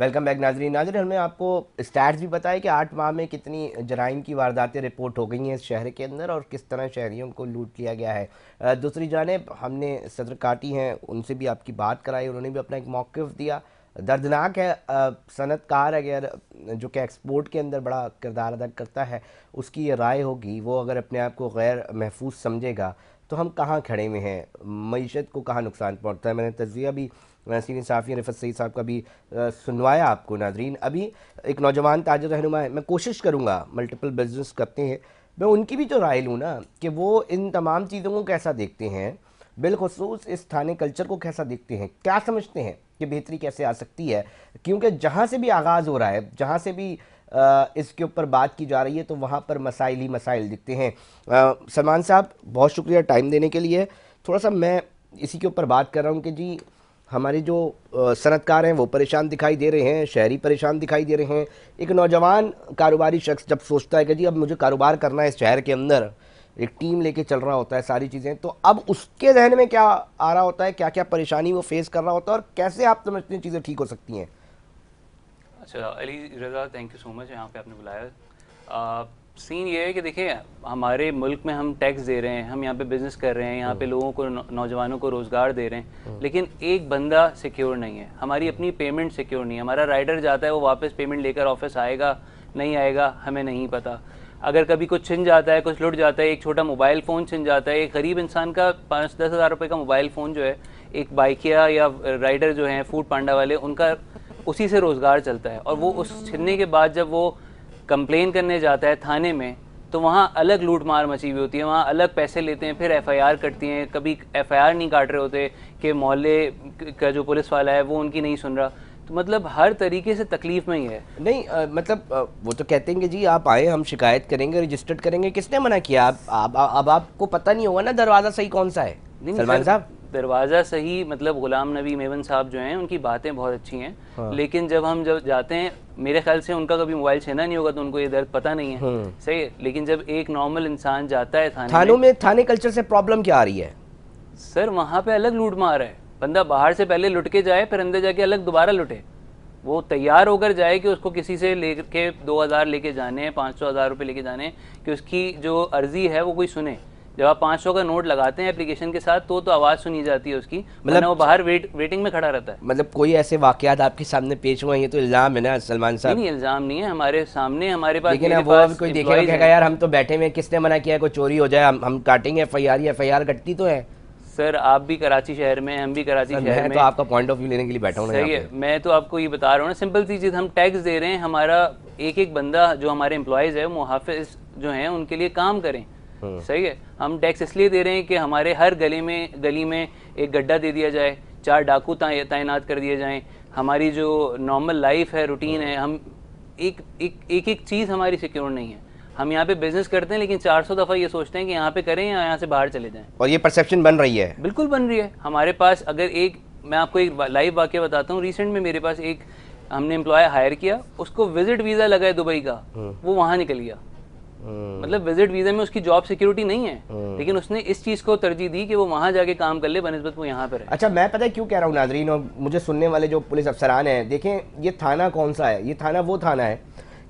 Welcome back नाजरीन। हमने आपको स्टैट्स भी बताए कि 8 माह में कितनी जराइम की वारदातें रिपोर्ट हो गई हैं इस शहर के अंदर और किस तरह शहरियों को लूट लिया गया है। दूसरी जानिब हमने सदर काटी हैं, उनसे भी आपकी बात कराई, उन्होंने भी अपना एक मौक़िफ़ दिया। दर्दनाक है, सनतकार अगर जो कि एक्सपोर्ट के अंदर बड़ा किरदार अदा करता है उसकी ये राय होगी, वो अगर अपने आप को गैर महफूज समझेगा तो हम कहाँ खड़े में हैं, मईशत को कहाँ नुकसान पहुँचता है। मैंने तज़किया भी सीनियर सहाफ़ी रिफ़त सईद साहब का भी सुनवाया आपको नाज़रीन। अभी एक नौजवान ताजिर रहनुमा है, मैं कोशिश करूँगा, मल्टीपल बिजनेस करते हैं, मैं उनकी भी तो राय लूँ ना कि वो इन तमाम चीज़ों को कैसा देखते हैं, बिलखुसूस इस थाने कल्चर को कैसा देखते हैं, क्या समझते हैं कि बेहतरी कैसे आ सकती है। क्योंकि जहाँ से भी आगाज़ हो रहा है, जहाँ से भी इसके ऊपर बात की जा रही है तो वहाँ पर मसाइल ही मसाइल दिखते हैं। सलमान साहब, बहुत शुक्रिया टाइम देने के लिए। थोड़ा सा मैं इसी के ऊपर बात कर रहा हूँ कि जी हमारे जो सनतकार हैं वो परेशान दिखाई दे रहे हैं, शहरी परेशान दिखाई दे रहे हैं। एक नौजवान कारोबारी शख्स जब सोचता है कि जी अब मुझे कारोबार करना है इस शहर के अंदर, एक टीम लेके चल रहा होता है सारी चीज़ें, तो अब उसके जहन में क्या आ रहा होता है, क्या क्या परेशानी वो फेस कर रहा होता है और कैसे आप समझते हैं चीज़ें ठीक हो सकती हैं। अच्छा Ali Raza, thank you so much यहाँ पे आपने बुलाया। सीन ये है कि देखिए हमारे मुल्क में हम टैक्स दे रहे हैं, हम यहाँ पे बिज़नेस कर रहे हैं, यहाँ पे लोगों को नौजवानों को रोज़गार दे रहे हैं, लेकिन एक बंदा सिक्योर नहीं है, हमारी अपनी पेमेंट सिक्योर नहीं है। हमारा राइडर जाता है, वो वापस पेमेंट लेकर ऑफिस आएगा नहीं आएगा हमें नहीं पता। अगर कभी कुछ छिन जाता है, कुछ लुट जाता है, एक छोटा मोबाइल फ़ोन छिन जाता है, एक गरीब इंसान का 5-10 हज़ार रुपये का मोबाइल फ़ोन जो है, एक बाइकिया या राइडर जो हैं फूड पांडा वाले, उनका उसी से रोज़गार चलता है। और वो उस छिनने के बाद जब वो कंप्लेन करने जाता है थाने में तो वहाँ अलग लूट मार मची हुई होती है, वहाँ अलग पैसे लेते हैं, फिर एफआईआर कटती हैं। कभी एफआईआर नहीं काट रहे होते कि मोहल्ले का जो पुलिस वाला है वो उनकी नहीं सुन रहा। तो मतलब हर तरीके से तकलीफ में ही है। नहीं वो तो कहते हैं कि जी आप आए, हम शिकायत करेंगे, रजिस्टर्ड करेंगे। किसने मना किया? अब आपको पता नहीं होगा ना दरवाज़ा सही कौन सा है सलमान साहब। दरवाज़ा सही मतलब गुलाम नबी मेमन साहब जो हैं उनकी बातें बहुत अच्छी हैं, हाँ। लेकिन जब हम जाते हैं, मेरे ख्याल से उनका कभी मोबाइल छीना नहीं होगा तो उनको ये दर्द पता नहीं है, सही है। लेकिन जब एक नॉर्मल इंसान जाता है थानों में थाने कल्चर से प्रॉब्लम क्या आ रही है सर? वहाँ पे अलग लूट मार है। बंदा बाहर से पहले लुट के जाए, फिर अंदर जाके अलग दोबारा लुटे। वो तैयार होकर जाए कि उसको किसी से लेके 2000 लेके जाने, 500-1000 रुपये लेके जाने, कि उसकी जो अर्जी है वो कोई सुने। जब आप 500 का नोट लगाते हैं एप्लीकेशन के साथ तो आवाज़ सुनी जाती है उसकी, मतलब वो बाहर वेटिंग में खड़ा रहता है। मतलब कोई ऐसे वाकयात आपके सामने पेश हुए हैं तो इल्ज़ाम है ना सलमान साहब? नहीं, इल्ज़ाम नहीं है, हमारे सामने हमारे पास। लेकिन वो कोई देखेगा कहेगा यार हम तो बैठे हुए, किसने मना किया कोई चोरी हो जाए हम काटेंगे एफआईआर कटती तो है। सर आप भी कराची शहर में, हम भी कराची शहर में, तो आपका पॉइंट ऑफ व्यू लेने के लिए बैठा हूँ। सही है, मैं तो आपको ये बता रहा हूँ ना, सिंपल सी चीज़, हम टैक्स दे रहे हैं, हमारा एक बंदा जो हमारे एम्प्लॉयज़ है, मुहाफ़िज़ जो हैं उनके लिए काम करें, सही है। हम टैक्स इसलिए दे रहे हैं कि हमारे हर गली में एक गड्ढा दे दिया जाए, 4 डाकू तैनात कर दिए जाएं, हमारी जो नॉर्मल लाइफ है, रूटीन है, हम एक चीज़ हमारी सिक्योर नहीं है। हम यहाँ पे बिजनेस करते हैं लेकिन 400 दफ़ा ये सोचते हैं कि यहाँ पे करें या यहाँ से बाहर चले जाएं। और ये परसेप्शन बन रही है, बिल्कुल बन रही है हमारे पास। अगर मैं आपको एक लाइव वाक़या बताता हूँ। रिसेंट में मेरे पास हमने एम्प्लॉय हायर किया, उसको विजिट वीज़ा लगा है दुबई का, वो वहाँ निकल गया। मतलब विजिट वीज़ा में उसकी जॉब सिक्योरिटी नहीं है, लेकिन उसने इस चीज़ को तरजीह दी कि वो वहाँ जाके काम कर ले बनिस्बत वो यहाँ पर है। अच्छा, मैं पता है क्यों कह रहा हूँ नाजरीन और मुझे सुनने वाले जो पुलिस अफसरान हैं, देखें ये थाना कौन सा है? ये थाना वो थाना है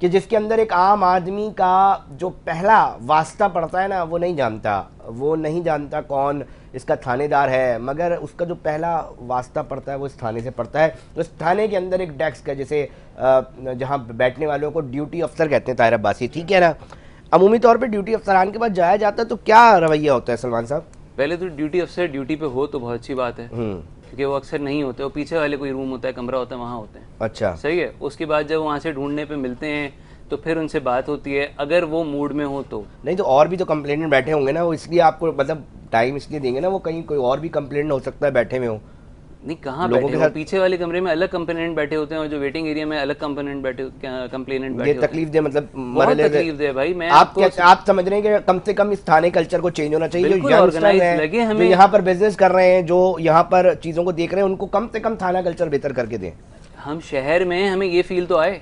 कि जिसके अंदर एक आम आदमी का जो पहला वास्ता पड़ता है ना, वो नहीं जानता कौन इसका थानेदार है, मगर उसका जो पहला वास्ता पड़ता है वो इस थाने से पड़ता है। तो इस थाने के अंदर एक डेस्क है, जैसे जहाँ बैठने वालों को ड्यूटी अफसर कहते हैं ताहिर अब्बासी, ठीक है ना। अमूमी तौर पे ड्यूटी अफसरान के पास जाया जाता है तो क्या रवैया होता है सलमान साहब? पहले तो ड्यूटी अफसर ड्यूटी पे हो तो बहुत अच्छी बात है, क्योंकि वो अक्सर नहीं होते, वो पीछे वाले कोई रूम होता है, कमरा होता है, वहाँ होते हैं। अच्छा, सही है। उसके बाद जब वहाँ से ढूंढने पे मिलते हैं तो फिर उनसे बात होती है, अगर वो मूड में हो तो। नहीं तो और भी तो कंप्लेनेंट बैठे होंगे ना, वो इसलिए आपको मतलब टाइम इसलिए देंगे ना, वो कहीं कोई और भी कंप्लेंट हो सकता है बैठे में हो। नहीं, कहाँ बैठे हो? पीछे वाले कमरे में अलग कंप्लेनेंट बैठे होते हैं और जो वेटिंग एरिया में अलग कंप्लेनेंट बैठे ये तकलीफ दे, मतलब तकलीफ दे भाई। मैं आप समझ रहे हैं कि कम से कम इस थाने कल्चर को चेंज होना चाहिए। जो ऑर्गेनाइज लगे हमें, जो यहाँ पर बिजनेस कर रहे हैं, जो यहाँ पर चीज़ों को देख रहे हैं, उनको कम से कम थाना कल्चर बेहतर करके दें। हम शहर में, हमें ये फील तो आए,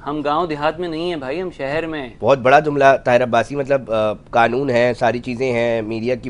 हम गांव देहात में नहीं है भाई, हम शहर में। बहुत बड़ा जुमला ताहिर अब्बासी, मतलब कानून है, सारी चीज़ें हैं, मीडिया की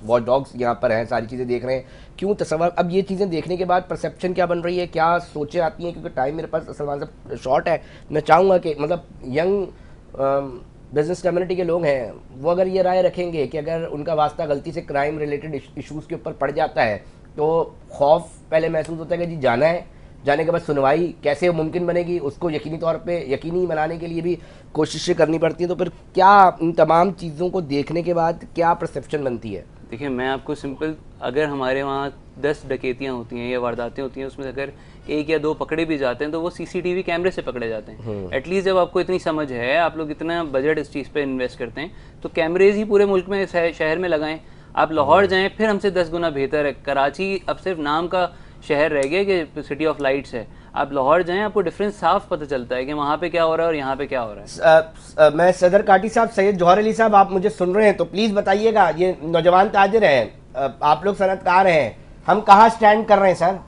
वॉच डॉग्स यहाँ पर हैं, सारी चीज़ें देख रहे हैं, क्यों तस्वर। अब ये चीज़ें देखने के बाद परसेप्शन क्या बन रही है, क्या सोचें आती हैं, क्योंकि टाइम मेरे पास सलमान साहब शॉर्ट है। मैं चाहूँगा कि मतलब यंग बिजनेस कम्युनिटी के लोग हैं वो अगर ये राय रखेंगे कि अगर उनका वास्ता गलती से क्राइम रिलेटेड इश्यूज़ के ऊपर पड़ जाता है तो खौफ पहले महसूस होता है कि जी जाना है, जाने के बाद सुनवाई कैसे मुमकिन बनेगी, उसको यकीनी तौर पे यकीनी बनाने के लिए भी कोशिशें करनी पड़ती हैं। तो फिर क्या इन तमाम चीज़ों को देखने के बाद क्या परसेप्शन बनती है? देखिए मैं आपको सिंपल, अगर हमारे वहाँ 10 डकैतियाँ होती हैं या वारदातें होती हैं, उसमें अगर 1 या 2 पकड़े भी जाते हैं तो वो सीसीटीवी कैमरे से पकड़े जाते हैं। एटलीस्ट जब आपको इतनी समझ है, आप लोग इतना बजट इस चीज़ पे इन्वेस्ट करते हैं, तो कैमरेज ही पूरे मुल्क में शहर में लगाएं। आप लाहौर जाएं, फिर हमसे 10 गुना बेहतर है। कराची अब सिर्फ नाम का शहर रह गया कि सिटी ऑफ लाइट्स है। आप लाहौर जाएं, आपको डिफरेंस साफ पता चलता है कि वहाँ पे क्या हो रहा है और यहाँ पे क्या हो रहा है। मैं सदर काटी साहब, सैयद जौहर अली साहब, आप मुझे सुन रहे हैं तो प्लीज़ बताइएगा, ये नौजवान ताजिर हैं, आप लोग सनतकार हैं, हम कहाँ स्टैंड कर रहे हैं सर?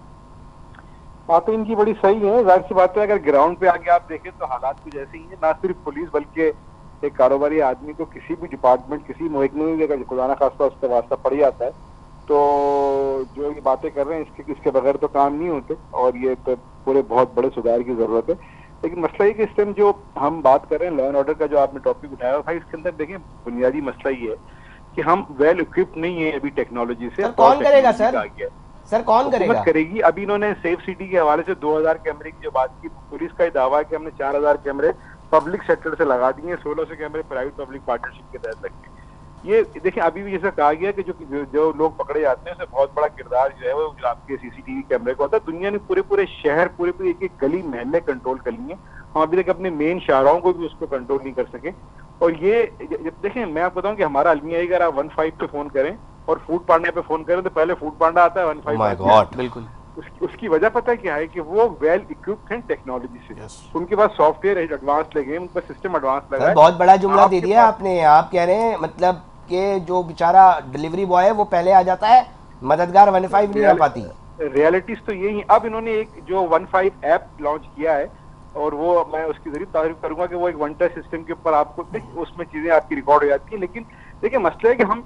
बातें इनकी बड़ी सही है, जाहिर सी बात है। अगर ग्राउंड पे आके आप देखें तो हालात कुछ ऐसे ही हैं। ना सिर्फ पुलिस बल्कि एक कारोबारी आदमी को किसी भी डिपार्टमेंट, किसी महकमे में भी अगर खुदा ना खास्ता उसका वास्ता पड़ जाता है तो जो ये बातें कर रहे हैं इसके बगैर तो काम नहीं होते, और ये तो पूरे बहुत बड़े सुधार की जरूरत है। लेकिन मसला ये कि इस टाइम जो हम बात कर रहे हैं लॉ एंड ऑर्डर का, जो आपने टॉपिक उठाया भाई, इसके अंदर देखें बुनियादी मसला ये है कि हम वेल इक्विप्ड नहीं है अभी टेक्नोलॉजी से। कौन करेगा सर? सर कौन करेगा? करेगी। अभी इन्होंने सेफ सिटी के हवाले से 2000 कैमरे की जो बात की, पुलिस का दावा है कि हमने 4000 कैमरे पब्लिक सेक्टर से लगा दिए, 1600 कैमरे प्राइवेट पब्लिक पार्टनरशिप के तहत लगे। ये देखिए अभी भी जैसा कहा गया कि जो लोग पकड़े जाते हैं उसमें बहुत बड़ा किरदार जो है वो जो आपके सीसीटीवी कैमरे का होता है। दुनिया ने पूरे शहर, पूरे एक एक गली महल्ले कंट्रोल कर लिए, हम अभी तक अपने मेन शाहराहों को भी उसको कंट्रोल नहीं कर सके। और ये देखें, मैं आपको बताऊं कि हमारा अलमिया है, अगर आप 15 पे फोन करें और फूड पांडा पे फोन करें तो पहले फूड पांडा आता है, 15 बिल्कुल। उसकी वजह पता है क्या है कि वो वेल इक्विप्ड हैं टेक्नोलॉजी से। उनके पास सॉफ्टवेयर एडवांस लगे, उनका सिस्टम एडवांस लगा है। बहुत बड़ा जुमला दे दिया आपने। आप कह रहे हैं मतलब कि जो बेचारा डिलीवरी बॉय है वो पहले आ जाता है, मददगार 15 नहीं आ पाती। रियलिटीज तो यही। अब इन्होंने एक जो 15 ऐप लॉन्च किया है, और वो मैं उसकी जरूर तारीफ करूंगा कि वो एक वन टच सिस्टम के ऊपर आपको उसमें चीजें आपकी रिकॉर्ड हो जाती है। लेकिन देखिए मसला है कि हम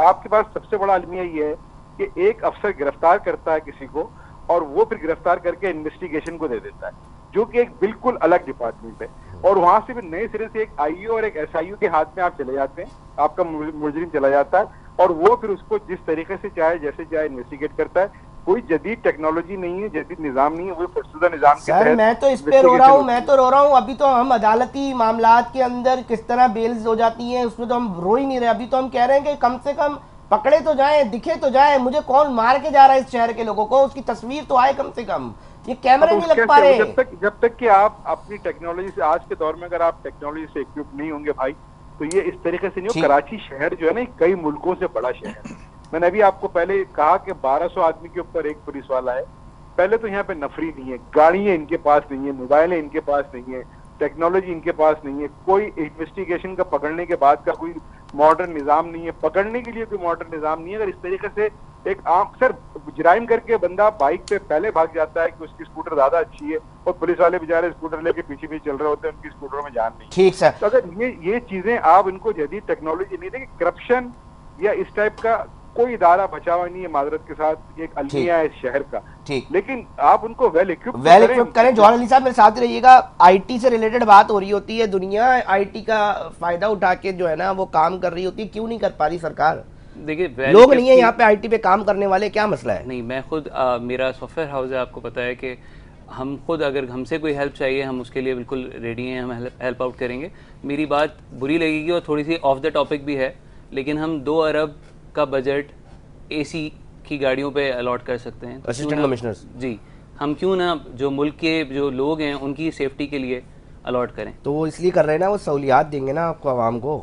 आपके पास सबसे बड़ा अलमिया ये है कि एक अफसर गिरफ्तार करता है किसी को और वो फिर गिरफ्तार करके इन्वेस्टिगेशन को दे देता है, जो कि एक बिल्कुल अलग डिपार्टमेंट है। और वहां से फिर नए सिरे से एक आईओ और एक एसआईओ के हाथ में आप चले जाते हैं, आपका मुजरिम चला जाता है और वो फिर उसको जिस तरीके से चाहे जैसे चाहे इन्वेस्टिगेट करता है। कोई जदीद टेक्नोलॉजी नहीं है, जदीद निजाम नहीं है, वो फरसुदा निजाम के तहत। सर मैं तो इस पे रो रहा हूँ, अभी तो हम अदालती मामलात के अंदर किस तरह बेल्स हो जाती हैं उसमें तो हम रो ही नहीं रहे। अभी तो हम कह रहे हैं कि कम से कम पकड़े तो जाए, दिखे तो जाए, मुझे कौन मार के जा रहा है इस शहर के लोगों को, उसकी तस्वीर तो आए कम से कम। ये कैमरे नहीं लग पा रहे। जब तक कि आप अपनी टेक्नोलॉजी से, आज के दौर में अगर आप टेक्नोलॉजी से इक्विप नहीं होंगे भाई, तो ये इस तरीके से नहीं हो। कराची शहर जो है ना कई मुल्कों से बड़ा शहर है। मैंने अभी आपको पहले कहा कि 1200 आदमी के ऊपर एक पुलिस वाला है। पहले तो यहाँ पे नफरी नहीं है, गाड़ियां इनके पास नहीं है, मोबाइलें इनके पास नहीं है, टेक्नोलॉजी इनके पास नहीं है, कोई इन्वेस्टिगेशन का पकड़ने के बाद का कोई मॉडर्न निजाम नहीं है, पकड़ने के लिए कोई मॉडर्न निजाम नहीं है। अगर इस तरीके से एक आम सर जराइम करके बंदा बाइक पे पहले भाग जाता है कि उसकी स्कूटर ज्यादा अच्छी है और पुलिस वाले बेचारे स्कूटर लेके पीछे चल रहे होते हैं, उनकी स्कूटरों में जान नहीं। ठीक सर। तो अगर ये चीजें आप इनको जदीद टेक्नोलॉजी नहीं देंगे, करप्शन या इस टाइप का कोई इदारा बचा हुआ नहीं है, माजरत के साथ एक अलमिया है इस शहर का। ठीक, लेकिन आप उनको वेल इक्विप्ड करें। जौहर अली साहब मेरे साथ रहिएगा। आईटी से रिलेटेड बात हो रही होती है, दुनिया आईटी का फायदा उठा के जो है ना वो काम कर रही होती है, क्यों नहीं कर पा रही सरकार? देखिए लोग नहीं है यहाँ पे आईटी पे काम करने वाले, क्या मसला है? नहीं, मैं खुद मेरा सॉफ्टवेयर हाउस है, आपको पता है कि हम खुद अगर हमसे कोई हेल्प चाहिए हम उसके लिए बिल्कुल रेडी हैं, हम हेल्प आउट करेंगे। मेरी बात बुरी लगेगी और थोड़ी सी ऑफ द टॉपिक भी है, लेकिन हम 2 अरब का बजट एसी की गाड़ियों पे अलॉट कर सकते हैं। असिस्टेंट कमिश्नर्स जी, हम क्यों ना जो मुल्क के जो लोग हैं उनकी सेफ्टी के लिए अलॉट करें। तो वो इसलिए कर रहे हैं ना, वो सहूलियात देंगे ना आपको, आवाम को।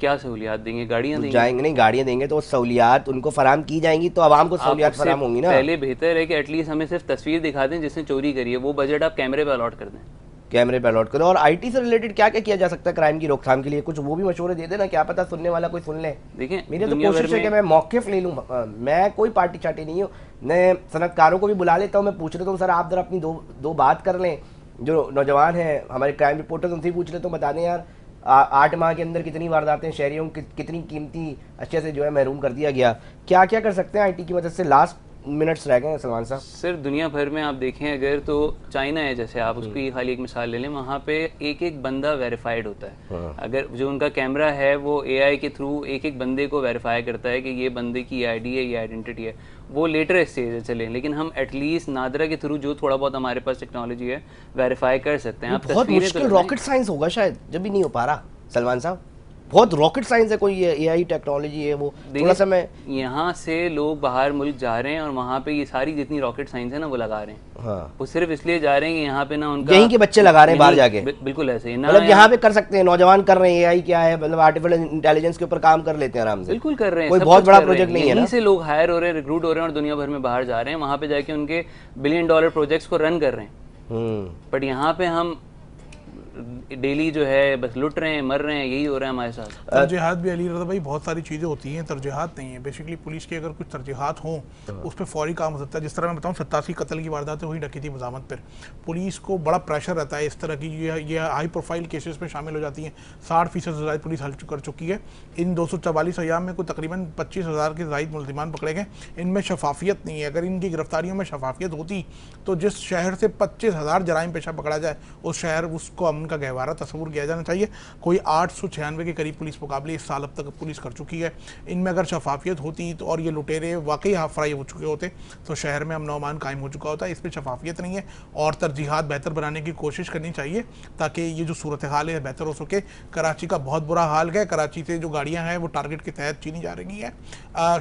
क्या सहूलियात देंगे? गाड़ियाँ देंगे? जाएंगे नहीं, गाड़ियाँ देंगे तो सहूलियात उनको फराम की जाएंगी, तो आवाम को सहूलियात फराम होंगी ना। पहले बेहतर है कि एटलीस्ट हमें सिर्फ तस्वीर दिखा दें जिसने चोरी करी है, वो बजट आप कैमरे पे अलॉट कर दें, कैमरे पे अलॉट करो। और आईटी से रिलेटेड क्या क्या किया जा सकता है क्राइम की रोकथाम के लिए, कुछ वो भी मशवरे दे देना, क्या पता सुनने वाला कोई सुन ले। देखिए मेरी तो कोशिश है कि मैं मौक़िफ़ ले लूँ, मैं कोई पार्टी चाटी नहीं हूँ, मैं सनतकारों को भी बुला लेता हूँ, मैं पूछ लेता हूँ सर आप जरा अपनी दो बात कर लें, जो नौजवान हैं हमारे क्राइम रिपोर्टर्स उनसे पूछ लेता हूँ, बता दें यार 8 ماہ کے اندر کتنی وارداتیں شہریوں کو کتنی قیمتی اشیاء سے جو ہے محروم کر دیا گیا. کیا کیا کر سکتے ہیں آئی ٹی کی مدد سے؟ لاسٹ منٹس رہ گئے ہیں سلمان صاحب. سر دنیا بھر میں آپ دیکھیں اگر تو چائنا ہے جیسے آپ اس کی خالی ایک مثال لے لیں, وہاں پہ ایک ایک بندہ ویریفائڈ ہوتا ہے. اگر جو ان کا کیمرہ ہے وہ اے آئی کے تھرو ایک ایک بندے کو ویریفائی کرتا ہے کہ یہ بندے کی آئی ڈی ہے, یہ آئیڈینٹی ہے. وہ لیٹر اسٹیج ہے چلیں, لیکن ہم ایٹ لیسٹ نادرا کے تھرو جو تھوڑا بہت ہمارے پاس ٹیکنالوجی ہے ویریفائی کر سکتے ہیں. آپ بہت مشکل راکٹ سائنس ہوگا شاید, جب بھی نہیں ہو پا رہا سلمان صاحب. بہت راکٹ سائنس ہے, کوئی اے آئی ٹیکنالوجی ہے وہ تھوڑا سا میں یہاں سے لوگ باہر ملک جا رہے ہیں اور وہاں پہ یہ ساری جتنی راکٹ سائنس ہے نا وہ لگا رہے ہیں. وہ صرف اس لیے جا رہے ہیں کہ یہاں پہ نا ان کا یہیں کے بچے لگا رہے ہیں باہر جا کے. بالکل ایسے ہی مطلب یہاں پہ کر سکتے ہیں, نوجوان کر رہے ہیں, اے آئی کیا ہے مطلب آرٹیفیشل انٹیلیجنس کے اوپر کام کر لیتے ہیں آرام سے. بالکل کر رہے ہیں, کوئی بہت بڑا پروجیکٹ نہیں ہے نا. یہیں سے لوگ ہائر ہو رہے ہیں, ریکروٹ ہو رہے ہیں اور دنیا بھر میں باہر جا رہے ہیں, وہاں پہ جا کے ان کے $1 بلین پروجیکٹس کو رن کر رہے ہیں. بٹ یہاں پہ ہم ڈیلی جو ہے بس لٹ رہے ہیں, مر رہے ہیں, یہی ہو رہا ہے ہمارے ساتھ. ترجیحات بھی علی رضا بھائی بہت ساری چیزیں ہوتی ہیں, ترجیحات نہیں ہیں. بیسیکلی پولیس کی اگر کچھ ترجیحات ہوں اس پہ فوری کام ہو سکتا ہے. جس طرح میں بتاؤں 87 قتل کی وارداتیں ہوئی ڈکیتی مزاحمت پر, پولیس کو بڑا پریشر رہتا ہے اس طرح کی. یہ ہائی پروفائل کیسز میں شامل ہو جاتی ہیں. 60% سے زائد پولیس حل کر چکی ہے. ان 244 ایام میں کوئی تقریباً 25,000 کے زائد ملزمان پکڑے گئے. ان میں شفافیت نہیں ہے. اگر ان کی گرفتاریوں میں شفافیت ہوتی تو جس شہر سے 25,000 جرائم پیشہ پکڑا جائے اس شہر اس کو امن کا گہوارہ تصور کیا جانا چاہیے. کوئی 896 کے قریب پولیس مقابلے اس سال اب تک پولیس کر چکی ہے. ان میں اگر شفافیت ہوتی تو اور یہ لٹیرے واقعی ہاف فرائی ہو چکے ہوتے تو شہر میں امن و امان قائم ہو چکا ہوتا. اس پہ شفافیت نہیں ہے اور ترجیحات بہتر بنانے کی کوشش کرنی چاہیے تاکہ یہ جو صورتحال ہے بہتر ہو سکے. کراچی کا بہت برا حال ہے. کراچی سے جو گاڑیاں ہیں وہ ٹارگٹ کے تحت چینی جا رہی ہیں.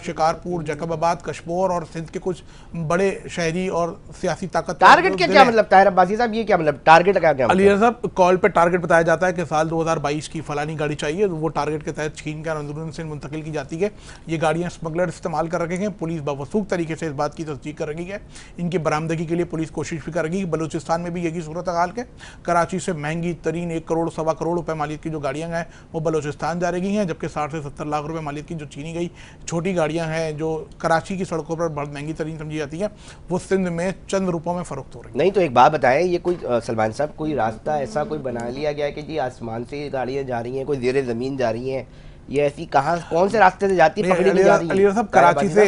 شکارپور, جیکب آباد, کشمور اور سندھ کے کچھ بڑے شہری اور سیاسی طاقت. ٹارگٹ کیا مطلب طاہر عباسی صاحب, یہ کیا مطلب ٹارگٹ کا کیا؟ علی رضا کال پہ ٹارگٹ بتایا جاتا ہے کہ سال 2022 کی فلانی گاڑی چاہیے, وہ ٹارگٹ کے تحت چھین کر اندرون سے منتقل کی جاتی ہے. یہ گاڑیاں اسمگلر استعمال کر رہے ہیں. پولیس باوثوق طریقے سے اس بات کی تصدیق کر رہی ہے. ان کی برآمدگی کے لیے پولیس کوشش بھی کر رہی ہے. بلوچستان میں بھی یہی صورتحال ہے. کراچی سے مہنگی ترین 1 کروڑ سوا کروڑ روپے مالیت کی جو گاڑیاں ہیں وہ بلوچستان جا رہی ہیں, جبکہ 60 سے 70 لاکھ روپے مالیت کی جو چینی گئی چھوٹی گاڑیاں ہیں جو کراچی کی سڑکوں پر بہت مہنگی ترین سمجھی جاتی ہیں وہ سندھ میں چند روپوں میں فروخت ہو رہی ہیں. نہیں تو ایک بات بتائیں, یہ کوئی سلمان صاحب کوئی راستہ ایسا کوئی بنا لیا گیا ہے کہ جی آسمان سے یہ گاڑیاں جا رہی ہیں, کوئی زیر زمین جا رہی ہیں, یہ ایسی کہاں کون سے راستے سے جاتی ہے, پکڑی نہیں جا رہی ہے؟ علی صاحب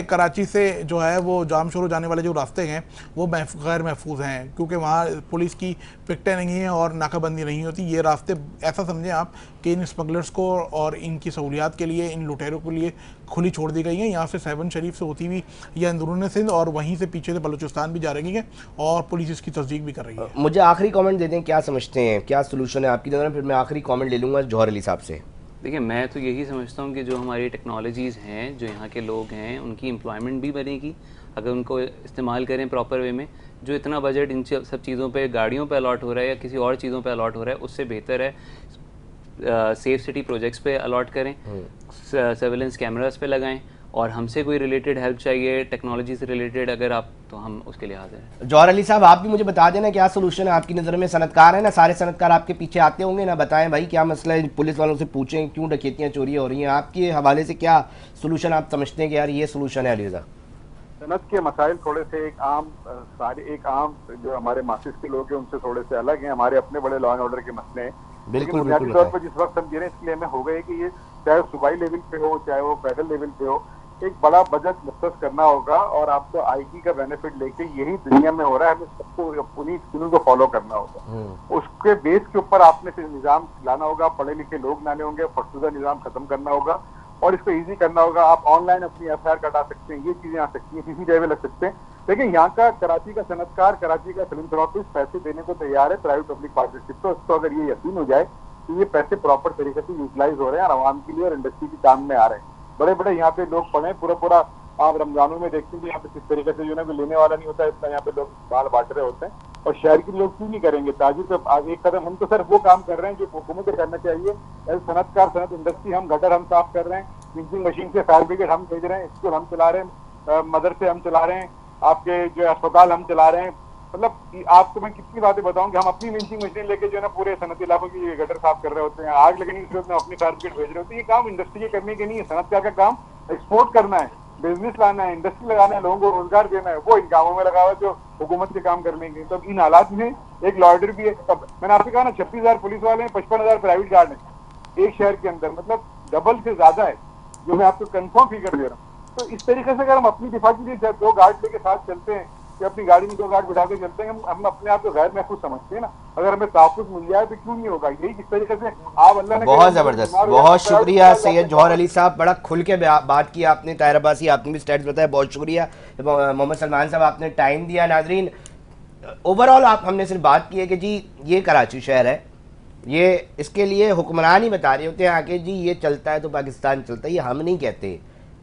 کراچی سے جو ہے وہ جام شروع جانے والے جو راستے ہیں وہ غیر محفوظ ہیں کیونکہ وہاں پولیس کی پکٹیں نہیں ہیں اور ناکہ بندی نہیں ہوتی. یہ راستے ایسا سمجھیں آپ کہ ان اسمگلرز کو اور ان کی سہولیات کے لیے ان لٹیروں کے لیے کھلی چھوڑ دی گئی ہیں. یہاں سے 7 شریف سے ہوتی ہوئی یہ اندرون سندھ اور وہیں سے پیچھے سے بلوچستان بھی جا رہی ہے اور پولیس اس کی تصدیق بھی کر رہی ہے. مجھے آخری کامنٹ دے دیں, کیا سمجھتے ہیں, کیا سلوشن ہے آپ کی نظر میں؟ پھر میں آخری کامنٹ لے لوں گا جوہر علی صاحب سے. دیکھیں میں تو یہی سمجھتا ہوں کہ جو ہماری ٹیکنالوجیز ہیں, جو یہاں کے لوگ ہیں, ان کی امپلائمنٹ بھی بنے گی اگر ان کو استعمال کریں پراپر وے میں. جو اتنا بجٹ ان سب چیزوں پہ, گاڑیوں پہ الاٹ ہو رہا ہے یا کسی اور چیزوں پہ الاٹ ہو رہا ہے, اس سے بہتر ہے سیف سٹی پروجیکٹس پہ الاٹ کریں, سرویلنس کیمراز پہ لگائیں, اور ہم سے کوئی ریلیٹڈ ہیلپ چاہیے ٹیکنالوجی سے ریلیٹڈ اگر آپ, تو ہم اس کے لیے حاضر ہیں. جوہر علی صاحب آپ بھی مجھے بتا دینا کیا سلوشن ہے آپ کی نظر میں. صنعت کار ہیں نا, سارے صنعت کار آپ کے پیچھے آتے ہوں گے نا, بتائیں بھائی کیا مسئلہ ہے, پولیس والوں سے پوچھیں کیوں ڈکیتیاں چوریاں ہو رہی ہیں, آپ کے حوالے سے کیا سلوشن آپ سمجھتے ہیں کہ یار یہ سلوشن ہے؟ علی رضا صنعت کے مسائل تھوڑے سے ایک عام جو ہمارے ماسس کے لوگ ہیں ان سے تھوڑے سے الگ ہیں. ہمارے اپنے بڑے لا اینڈ آرڈر کے مسئلے ہیں. بالکل بنیادی طور پر جس وقت ہم گرے اس لیے ہمیں ہو گئے کہ یہ چاہے صوبائی لیول پہ ہو چاہے وہ فیڈرل لیول پہ ہو, ایک بڑا بجٹ مختص کرنا ہوگا اور آپ کو آئی ٹی کا بینیفٹ لے کے یہی دنیا میں ہو رہا ہے, ہمیں سب کو اپنی اسکلوں کو فالو کرنا ہوگا. اس کے بیس کے اوپر آپ نے نظام لانا ہوگا, پڑھے لکھے لوگ لانے ہوں گے, فرسودہ نظام ختم کرنا ہوگا اور اس کو ایزی کرنا ہوگا. آپ آن لائن اپنی ایف آئی آر کٹا سکتے ہیں, یہ چیزیں آ سکتی ہیں, سی سی لگ سکتے ہیں. لیکن یہاں کا کراچی کا صنعت کار, کراچی کا فلنتھراپسٹ پیسے دینے کو تیار ہے پرائیویٹ پبلک پارٹنرشپ. تو اس کو اگر یہ یقین ہو جائے کہ یہ پیسے پراپر طریقے سے یوٹیلائز ہو رہے ہیں اور عوام کے لیے اور انڈسٹری کے کام میں آ رہے ہیں. بڑے بڑے یہاں پہ لوگ پڑھے, پورا آپ رمضانوں میں دیکھتے ہیں کہ یہاں پہ کس طریقے سے جو ہے لینے والا نہیں ہوتا, اتنا یہاں پہ لوگ بال بانٹ رہے ہوتے ہیں. اور شہر کے لوگ کیوں نہیں کریں گے تاجر پہ ایک قدم. ہم تو سر وہ کام کر رہے ہیں جو حکومت کو کرنا چاہیے. صنعت کار, صنعت انڈسٹری, ہم گٹر ہم صاف کر رہے ہیں, پنچنگ مشین سے فائر بریگیڈ ہم بھیج رہے ہیں, اسکول ہم چلا رہے ہیں, مدرسے ہم چلا رہے ہیں, آپ کے جو اسپتال ہم چلا رہے ہیں. مطلب آپ کو میں کتنی باتیں بتاؤں کہ ہم اپنی پنچنگ مشین لے کے جو ہے نا پورے صنعتی علاقوں کی گٹر صاف کر رہے ہوتے ہیں. آگ لگنے کی صورت میں اپنی فائر بریگیڈ بھیج رہے ہوتے ہیں. یہ کام انڈسٹری کے کرنے کے نہیں ہے. صنعت کار کا کام ایکسپورٹ کرنا ہے, بزنس لانا ہے, انڈسٹری لگانا ہے, لوگوں کو روزگار دینا ہے. وہ ان کاموں میں لگا ہوا جو حکومت کے کام کرنے کے. تو ان حالات میں ایک لائڈر بھی ہے. میں نے آپ سے کہا نا 26,000 پولیس والے ہیں, 55,000 پرائیویٹ گارڈ ہیں. एक शहर के अंदर, मतलब डबल से ज्यादा है, जो मैं आपको कंफर्म फिगर दे रहा हूँ। तो इस तरीके से अगर हम अपनी दिफा के लिए 2 गार्ड लेके साथ चलते हैं, कि अपनी गाड़ी में 2 गार्ड बिठा के चलते हैं, हम अपने आप को गैर महफूज समझते हैं ना। अगर हमें तहफ़्फ़ुज़ मिल जाए तो क्यों नहीं होगा, यही इस तरीके से आप अल्लाह ने बहुत ज़बरदस्त, बहुत शुक्रिया सैयद जौहर अली साहब, बड़ा खुल के बात की आपने। ताहिर अब्बासी आपने भी स्टैट्स बताया, बहुत शुक्रिया। मोहम्मद सलमान साहब आपने टाइम दिया। नाजरीन, ओवरऑल हमने सिर्फ बात की है कि जी ये कराची शहर है, ये इसके लिए हुक्मरान ही बता रहे होते हैं आके जी ये चलता है तो पाकिस्तान चलता है, ये हम नहीं कहते।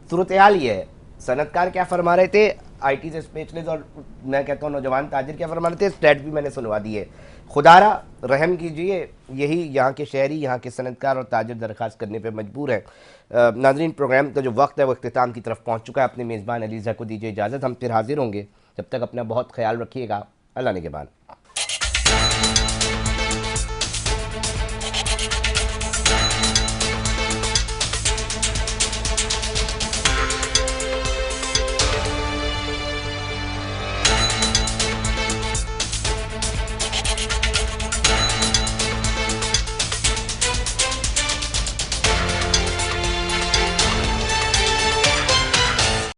सूरत हाल ये है। सनतकार क्या फरमा रहे थे, आईटी से स्पेशलिस्ट, और मैं कहता हूँ नौजवान ताजिर क्या फरमा रहे थे, स्टैट भी मैंने सुनवा दी है। खुदारा रहम कीजिए, यही यहाँ के शहरी, यहाँ के सनतकार और ताजिर दरख्वास्त करने पे मजबूर हैं। नाजरीन, प्रोग्राम का जो वक्त है वो इख्तिताम की तरफ पहुँच चुका है। अपने मेज़बान अलीज़ा को दीजिए इजाज़त, हम फिर हाजिर होंगे। जब तक अपना बहुत ख्याल रखिएगा। अल्लाह निगहबान।